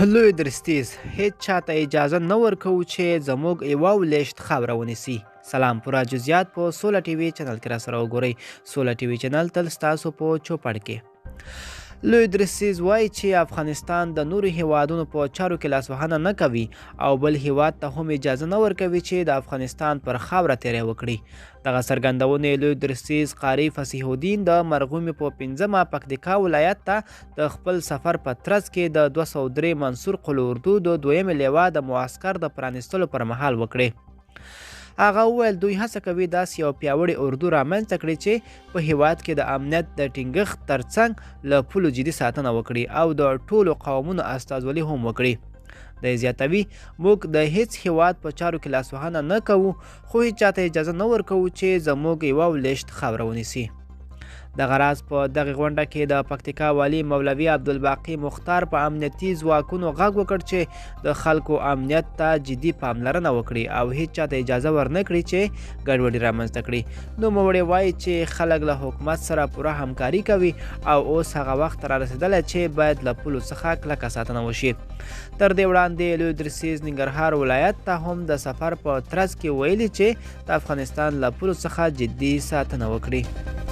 لوی درستیز هیڅ چاته اجازه نه ورکوو چې زموږ یوه ولشت خاوره ونیسي. سلام، پوره جزئیات په سوله ټي وي چینل کې راسره وګورئ. سوله ټي وي چینل تل ستاسو په چوپړ کې. لوی درستیز وایي چې افغانستان د نورو هیوادونو په چارو کې لاسوهنه نه کوي او بل هیواد ته هم اجازه نه ورکوي چې د افغانستان پر خاوره تیری وکړي. دغه څرګندونې لوی درستیز قاري فصیح الدین د مرغومي په 5مه پکتیکا ولایت ته د خپل سفر په ترڅ کې د 203 منصور قل اردو د 2مې لیوا د معسکر د پرانیستلو پر مهال وکړي. هغه وویل دوی هڅه کوي داسې یو پیاوړی اردو رامنځته کړي چې په هیواد کې د امنیت د ټینګښت ترڅنګ له پولو جدي ساتنه وکړي او د ټولو قومونو استازولي هم وکړي. د زیاتوي موږ د هیڅ هیواد په چارو کې لاسوهنه نه کوو، خو هیڅ چاته اجازه نه ورکوو چې زموږ یوه ولشت خاوره ونیسي. دغه راز په دغه غونډه کې د پکتیکا والي مولوي عبدالباقي مختار په امنیتي ځواکونو غږ وکړ چې د خلکو امنیت ته جدي پاملرنه وکړي او هیڅ چاته اجازه ورنه کړي چې ګډوډي رامنځته کړي. نوموړی وایي چې خلک له حکومت سره پوره همکاري کوي او اوس هغه وخت را رسېدلی چې باید له پولو څخه کلکه ساتنه وشي. تر دې وړاندې لوی درستیز ننګرهار ولایت ته هم د سفر په ترڅ کې ویلي چې د افغانستان له پولو څخه جدي ساتنه وکړي.